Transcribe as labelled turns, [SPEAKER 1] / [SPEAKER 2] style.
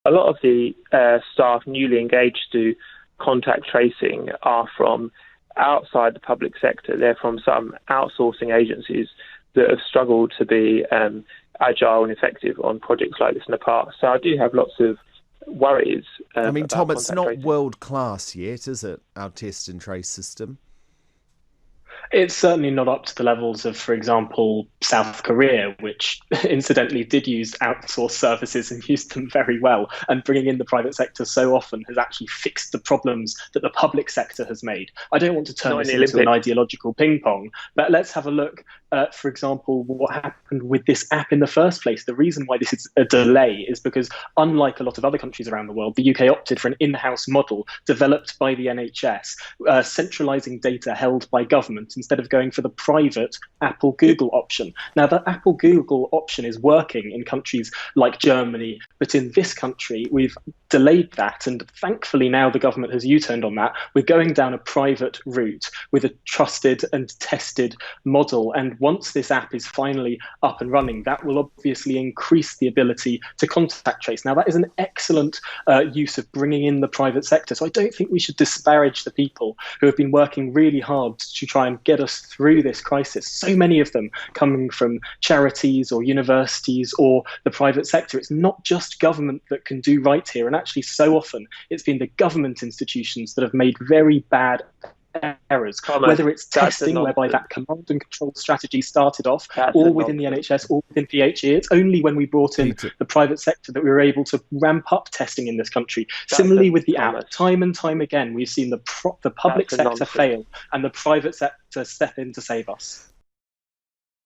[SPEAKER 1] a lot of the staff newly engaged to contact tracing are from outside the public sector. They're from some outsourcing agencies that have struggled to be agile and effective on projects like this in the past. So I do have lots of worries.
[SPEAKER 2] I mean, Tom, it's not
[SPEAKER 1] tracing.
[SPEAKER 2] world class yet, is it? Our test and trace system.
[SPEAKER 3] It's certainly not up to the levels of, for example, South Korea, which incidentally did use outsourced services and used them very well. And bringing in the private sector so often has actually fixed the problems that the public sector has made. I don't want to turn this into an ideological ping pong, but let's have a look at, for example, what happened with this app in the first place. The reason why this is a delay is because, unlike a lot of other countries around the world, the UK opted for an in-house model developed by the NHS, centralising data held by government, instead of going for the private Apple Google option. Now, the Apple Google option is working in countries like Germany, but in this country, we've delayed that. And thankfully, now the government has U-turned on that. We're going down a private route with a trusted and tested model. And once this app is finally up and running, that will obviously increase the ability to contact trace. Now, that is an excellent use of bringing in the private sector. So I don't think we should disparage the people who have been working really hard to try and get us through this crisis. So many of them coming from charities or universities or the private sector. It's not just government that can do right here. And actually, so often it's been the government institutions that have made very bad errors, whether it's testing, whereby that command and control strategy started off, or within the NHS, or within PHE. It's only when we brought in the private sector that we were able to ramp up testing in this country. Similarly with the app, time and time again, we've seen the public sector fail and the private sector step in to save us.